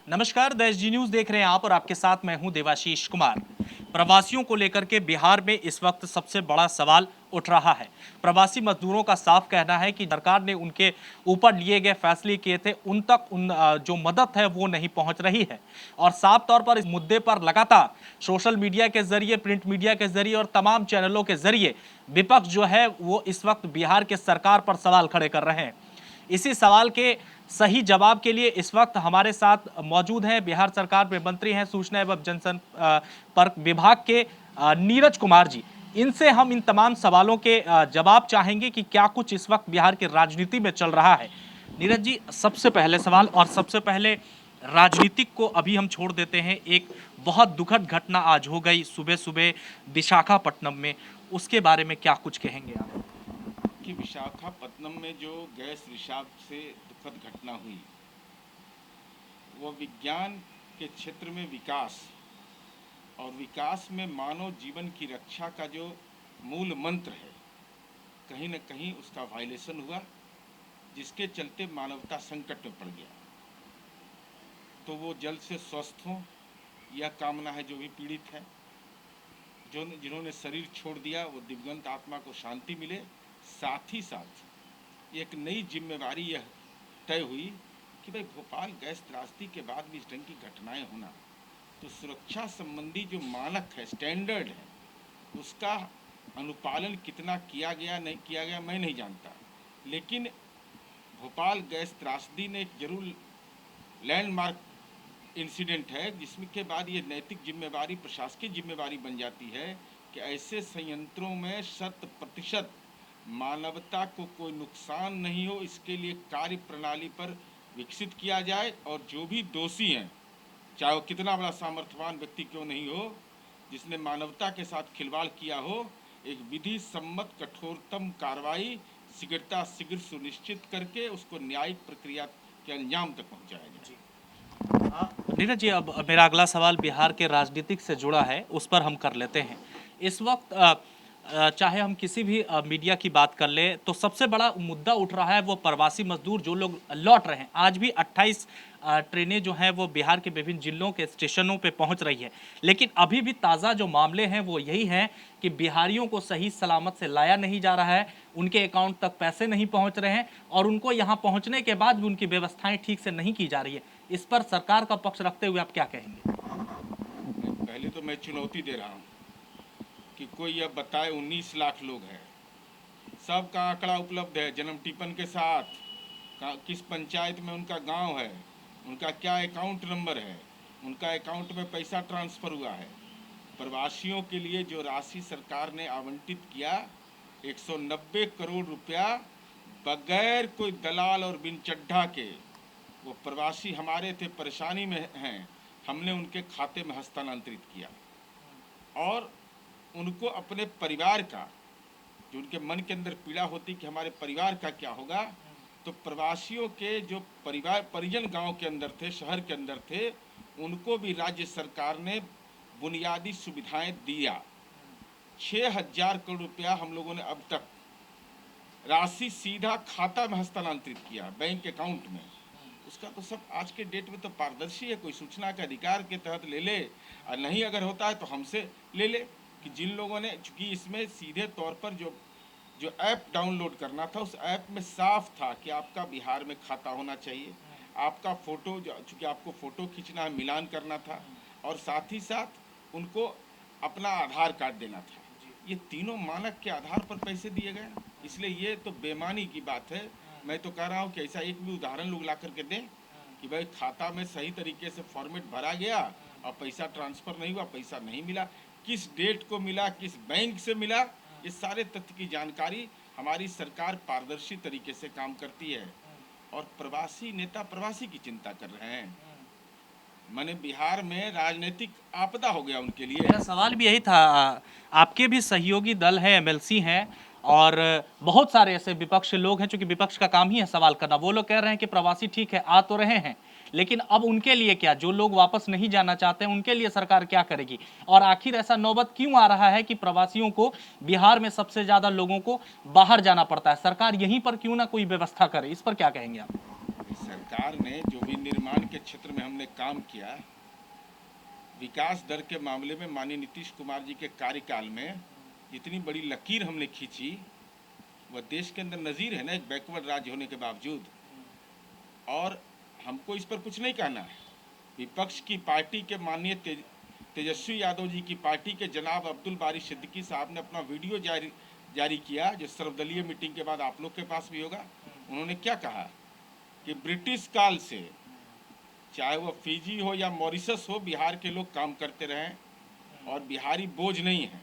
नमस्कार, देश जी न्यूज देख रहे हैं आप और आपके साथ मैं हूं देवाशीष कुमार। प्रवासियों को लेकर के बिहार में इस वक्त सबसे बड़ा सवाल उठ रहा है। प्रवासी मजदूरों का साफ कहना है कि सरकार ने उनके ऊपर लिए गए फैसले किए थे उन तक जो मदद है वो नहीं पहुंच रही है। और साफ तौर पर इस मुद्दे पर लगातार सोशल मीडिया के जरिए, प्रिंट मीडिया के जरिए और तमाम चैनलों के जरिए विपक्ष जो है वो इस वक्त बिहार के सरकार पर सवाल खड़े कर रहे हैं। इसी सवाल के सही जवाब के लिए इस वक्त हमारे साथ मौजूद हैं बिहार सरकार में मंत्री हैं सूचना एवं जनसंपर्क विभाग के नीरज कुमार जी। इनसे हम इन तमाम सवालों के जवाब चाहेंगे कि क्या कुछ इस वक्त बिहार की राजनीति में चल रहा है। नीरज जी, सबसे पहले सवाल और सबसे पहले राजनीतिक को अभी हम छोड़ देते हैं। एक बहुत दुखद घटना आज हो गई सुबह सुबह विशाखापट्टनम में, उसके बारे में क्या कुछ कहेंगे आप? कि विशाखापट्टनम में जो गैस रिसाव से दुखद घटना हुई, वो विज्ञान के क्षेत्र में विकास और विकास में मानव जीवन की रक्षा का जो मूल मंत्र है, कहीं न कहीं उसका वायलेशन हुआ, जिसके चलते मानवता संकट में पड़ गया। तो वो जल्द से स्वस्थ हों, यह कामना है जो भी पीड़ित है, जिन्होंने शरीर छोड़ दिया, वो दिव्यंत आत्मा को शांति मिले। साथ ही साथ एक नई जिम्मेवारी यह तय हुई कि भाई भोपाल गैस त्रासदी के बाद भी इस ढंग की घटनाएं होना, तो सुरक्षा संबंधी जो मानक है, स्टैंडर्ड है, उसका अनुपालन कितना किया गया नहीं किया गया मैं नहीं जानता, लेकिन भोपाल गैस त्रासदी ने एक जरूर लैंडमार्क इंसिडेंट है, जिसमें के बाद ये नैतिक जिम्मेवारी, प्रशासकीय जिम्मेवारी बन जाती है कि ऐसे संयंत्रों में 100% मानवता को कोई नुकसान नहीं हो, इसके लिए कार्य प्रणाली पर विकसित किया जाए। और जो भी दोषी हैं, चाहे वो कितना बड़ा सामर्थ्यवान व्यक्ति क्यों नहीं हो, जिसने मानवता के साथ खिलवाड़ किया हो, एक विधि सम्मत कठोरतम कार्रवाई शीघ्र सुनिश्चित करके उसको न्यायिक प्रक्रिया के अंजाम तक पहुंचाया जाए। नीरज जी, अब मेरा अगला सवाल बिहार के राजनीतिक से जुड़ा है, उस पर हम कर लेते हैं। इस वक्त चाहे हम किसी भी मीडिया की बात कर ले तो सबसे बड़ा मुद्दा उठ रहा है वो प्रवासी मजदूर जो लोग लौट रहे हैं। आज भी 28 ट्रेनें जो हैं वो बिहार के विभिन्न जिलों के स्टेशनों पे पहुंच रही है, लेकिन अभी भी ताज़ा जो मामले हैं वो यही हैं कि बिहारियों को सही सलामत से लाया नहीं जा रहा है, उनके अकाउंट तक पैसे नहीं पहुंच रहे हैं और उनको यहाँ पहुँचने के बाद भी उनकी व्यवस्थाएँ ठीक से नहीं की जा रही है। इस पर सरकार का पक्ष रखते हुए आप क्या कहेंगे? पहले तो मैं चुनौती दे रहा हूँ कि कोई यह बताए 19 लाख लोग हैं, सबका आंकड़ा उपलब्ध है जन्म टिप्पण के साथ, किस पंचायत में उनका गांव है, उनका क्या अकाउंट नंबर है, उनका अकाउंट में पैसा ट्रांसफ़र हुआ है। प्रवासियों के लिए जो राशि सरकार ने आवंटित किया 190 करोड़ रुपया, बगैर कोई दलाल और बिन चड्ढा के, वो प्रवासी हमारे थे, परेशानी में हैं, हमने उनके खाते में हस्तांतरित किया और उनको अपने परिवार का, जो उनके मन के अंदर पीड़ा होती कि हमारे परिवार का क्या होगा, तो प्रवासियों के जो परिजन गांव के अंदर थे, शहर के अंदर थे, उनको भी राज्य सरकार ने बुनियादी सुविधाएं दिया। 6,000 करोड़ रुपया हम लोगों ने अब तक राशि सीधा खाता में हस्तांतरित किया, बैंक अकाउंट में। उसका तो सब आज के डेट में तो पारदर्शी है, कोई सूचना के अधिकार के तहत ले ले, और नहीं अगर होता है तो हमसे ले ले। कि जिन लोगों ने, चूँकि इसमें सीधे तौर पर जो ऐप डाउनलोड करना था, उस ऐप में साफ था कि आपका बिहार में खाता होना चाहिए, आपका फ़ोटो, चूँकि आपको फ़ोटो खींचना है, मिलान करना था, और साथ ही साथ उनको अपना आधार कार्ड देना था। ये तीनों मानक के आधार पर पैसे दिए गए, इसलिए ये तो बेईमानी की बात है। मैं तो कह रहा हूँ कि ऐसा एक भी उदाहरण लोग ला करके दें कि भाई खाता में सही तरीके से फॉर्मेट भरा गया और पैसा ट्रांसफ़र नहीं हुआ, पैसा नहीं मिला, किस डेट को मिला, किस बैंक से मिला, ये सारे तथ्य की जानकारी हमारी सरकार पारदर्शी तरीके से काम करती है। और प्रवासी नेता प्रवासी की चिंता कर रहे हैं, माने बिहार में राजनीतिक आपदा हो गया उनके लिए। मेरा सवाल भी यही था। आपके भी सहयोगी दल है, एमएलसी हैं और बहुत सारे ऐसे विपक्ष लोग हैं, चूंकि विपक्ष का काम ही है सवाल करना। वो लोग कह रहे हैं कि प्रवासी ठीक है, आ तो रहे हैं, लेकिन अब उनके लिए क्या, जो लोग वापस नहीं जाना चाहते हैं उनके लिए सरकार क्या करेगी? और आखिर ऐसा नौबत क्यों आ रहा है कि प्रवासियों को, बिहार में सबसे ज्यादा लोगों को बाहर जाना पड़ता है? सरकार यहीं पर क्यों ना कोई व्यवस्था करे? इस पर क्या कहेंगे आप? सरकार ने जो भी निर्माण के क्षेत्र में हमने काम किया, विकास दर के मामले में माननीय नीतीश कुमार जी के कार्यकाल में इतनी बड़ी लकीर हमने खींची, वह देश के अंदर नज़ीर है ना, एक बैकवर्ड राज्य होने के बावजूद। और हमको इस पर कुछ नहीं कहना है। विपक्ष की पार्टी के माननीय तेजस्वी यादव जी की पार्टी के जनाब अब्दुल बारी सिद्दीकी साहब ने अपना वीडियो जारी किया, जो सर्वदलीय मीटिंग के बाद आप लोग के पास भी होगा। उन्होंने क्या कहा कि ब्रिटिश काल से चाहे वो फिजी हो या मॉरिशस हो, बिहार के लोग काम करते रहे और बिहारी बोझ नहीं है,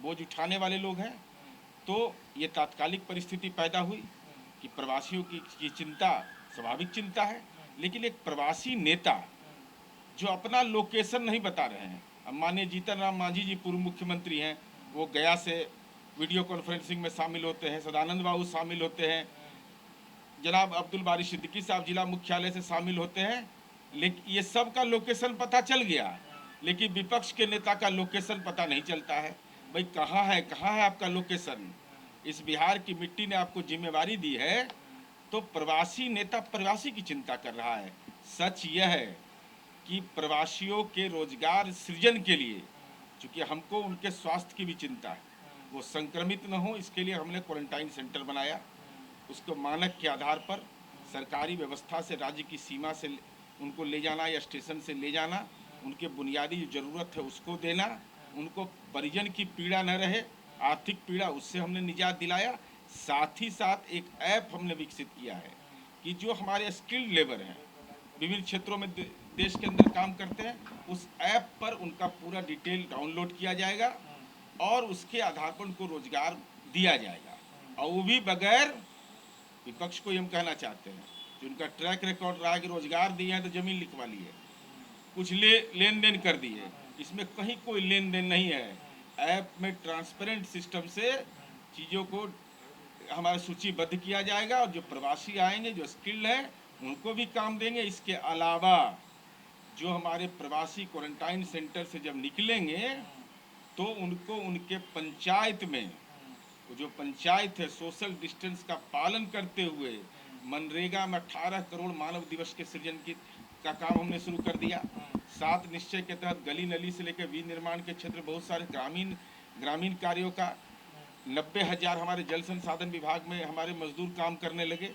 बोझ उठाने वाले लोग हैं। तो ये तात्कालिक परिस्थिति पैदा हुई कि प्रवासियों की चिंता स्वाभाविक चिंता है, लेकिन एक प्रवासी नेता जो अपना लोकेशन नहीं बता रहे हैं। अब माननीय जीतन राम मांझी जी पूर्व मुख्यमंत्री हैं, वो गया से वीडियो कॉन्फ्रेंसिंग में शामिल होते हैं, सदानंद बाबू शामिल होते हैं, जनाब अब्दुल बारी सिद्दीकी साहब जिला मुख्यालय से शामिल होते हैं। लेकिन ये सब का लोकेशन पता चल गया, लेकिन विपक्ष के नेता का लोकेशन पता नहीं चलता है। भाई कहाँ है आपका लोकेशन? इस बिहार की मिट्टी ने आपको जिम्मेवारी दी है, तो प्रवासी नेता प्रवासी की चिंता कर रहा है। सच यह है कि प्रवासियों के रोजगार सृजन के लिए, चूँकि हमको उनके स्वास्थ्य की भी चिंता है, वो संक्रमित न हो, इसके लिए हमने क्वारंटाइन सेंटर बनाया। उसको मानक के आधार पर सरकारी व्यवस्था से राज्य की सीमा से उनको ले जाना या स्टेशन से ले जाना, उनके बुनियादी जो ज़रूरत है उसको देना, उनको परिजन की पीड़ा न रहे, आर्थिक पीड़ा, उससे हमने निजात दिलाया। साथ ही साथ एक ऐप हमने विकसित किया है कि जो हमारे स्किल्ड लेबर हैं, विभिन्न क्षेत्रों में देश के अंदर काम करते हैं, उस ऐप पर उनका पूरा डिटेल डाउनलोड किया जाएगा और उसके आधार पर उनको रोजगार दिया जाएगा। और वो भी बगैर, विपक्ष को हम कहना चाहते हैं, जो उनका ट्रैक रिकॉर्ड रहा है कि रोजगार दिए हैं तो जमीन लिखवा ली है, कुछ लेन देन कर दी है, इसमें कहीं कोई लेन देन नहीं है। ऐप में ट्रांसपेरेंट सिस्टम से चीज़ों को हमारा सूचीबद्ध किया जाएगा और जो प्रवासी आएंगे, जो स्किल्ड है, उनको भी काम देंगे। इसके अलावा जो हमारे प्रवासी क्वारंटाइन सेंटर से जब निकलेंगे तो उनको उनके पंचायत में, जो पंचायत है, सोशल डिस्टेंस का पालन करते हुए मनरेगा में 18 करोड़ मानव दिवस के सृजन का काम हमने शुरू कर दिया। 7 निश्चय के तहत गली नली से लेकर विनिर्माण के क्षेत्र, बहुत सारे ग्रामीण कार्यों का 90,000 हमारे जल संसाधन विभाग में हमारे मजदूर काम करने लगे।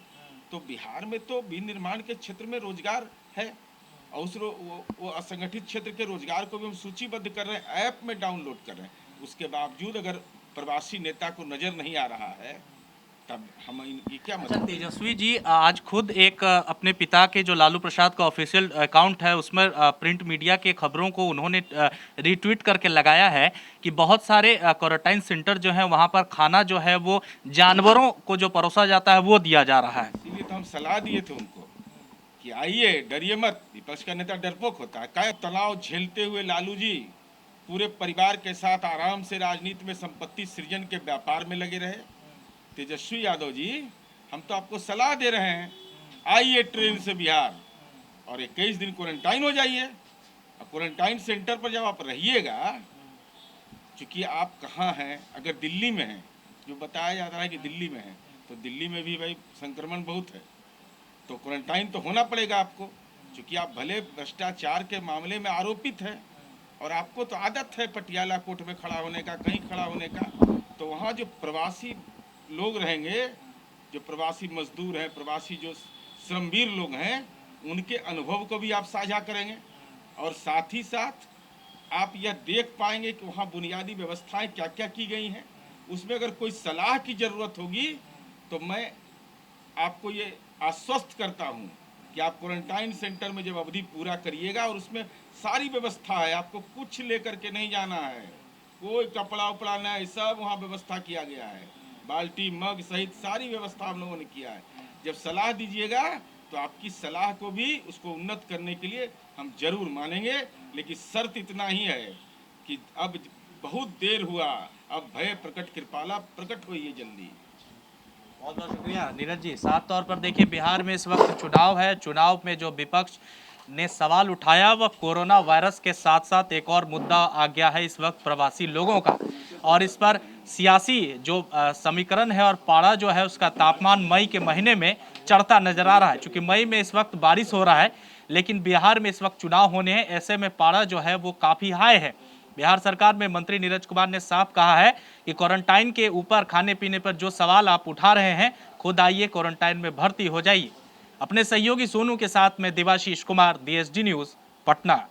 तो बिहार में तो विनिर्माण के क्षेत्र में रोजगार है और उस वो असंगठित क्षेत्र के रोजगार को भी हम सूचीबद्ध कर रहे हैं, ऐप में डाउनलोड कर रहे हैं। उसके बावजूद अगर प्रवासी नेता को नजर नहीं आ रहा है, तब हम ये क्या मतलब? तेजस्वी जी आज खुद एक अपने पिता के जो लालू प्रसाद का ऑफिशियल अकाउंट है उसमें प्रिंट मीडिया के खबरों को उन्होंने रीट्वीट करके लगाया है कि बहुत सारे क्वारंटाइन सेंटर जो है वहां पर खाना जो है वो जानवरों को जो परोसा जाता है वो दिया जा रहा है। इसीलिए तो हम सलाह दिए थे उनको कि आइए, डरिए मत। विपक्ष का नेता डरपोक होता है। काय तनाव झेलते हुए लालू जी पूरे परिवार के साथ आराम से राजनीति में संपत्ति सृजन के व्यापार में लगे रहे। तेजस्वी यादव जी, हम तो आपको सलाह दे रहे हैं, आइए ट्रेन से बिहार और 21 दिन क्वारंटाइन हो जाइए। और क्वारंटाइन सेंटर पर जब आप रहिएगा, चूँकि आप कहाँ हैं, अगर दिल्ली में हैं, जो बताया जा रहा है कि दिल्ली में है, तो दिल्ली में भी भाई संक्रमण बहुत है, तो क्वारंटाइन तो होना पड़ेगा आपको। चूँकि आप भले भ्रष्टाचार के मामले में आरोपित हैं और आपको तो आदत है पटियाला कोर्ट में खड़ा होने का, कहीं खड़ा होने का, तो वहाँ जो प्रवासी लोग रहेंगे, जो प्रवासी मजदूर हैं, प्रवासी जो श्रमवीर लोग हैं, उनके अनुभव को भी आप साझा करेंगे और साथ ही साथ आप यह देख पाएंगे कि वहाँ बुनियादी व्यवस्थाएं क्या क्या की गई हैं। उसमें अगर कोई सलाह की ज़रूरत होगी तो मैं आपको ये आश्वस्त करता हूँ कि आप क्वारंटाइन सेंटर में जब अवधि पूरा करिएगा और उसमें सारी व्यवस्था है, आपको कुछ लेकर के नहीं जाना है, कोई कपड़ा उपड़ा नहीं, सब वहाँ व्यवस्था किया गया है, बाल्टी मग सहित सारी व्यवस्था हम लोगों ने किया है। जब सलाह दीजिएगा तो आपकी सलाह को भी, उसको उन्नत करने के लिए हम जरूर मानेंगे, लेकिन शर्त इतना ही है कि अब बहुत देर हुआ, अब भय प्रकट कृपाला प्रकट होइए जल्दी। बहुत बहुत शुक्रिया नीरज जी। साफ तौर पर देखिए, बिहार में इस वक्त चुनाव है। चुनाव में जो विपक्ष ने सवाल उठाया वह कोरोना वायरस के साथ साथ एक और मुद्दा आ गया है इस वक्त प्रवासी लोगों का, और इस पर सियासी जो समीकरण है और पारा जो है उसका तापमान मई के महीने में चढ़ता नजर आ रहा है। चूंकि मई में इस वक्त बारिश हो रहा है, लेकिन बिहार में इस वक्त चुनाव होने हैं, ऐसे में पारा जो है वो काफी हाई है। बिहार सरकार में मंत्री नीरज कुमार ने साफ कहा है कि क्वारंटाइन के ऊपर खाने पीने पर जो सवाल आप उठा रहे हैं, खुद आइए क्वारंटाइन में भर्ती हो जाइए। अपने सहयोगी सोनू के साथ में देवाशीष कुमार, DSD न्यूज, पटना।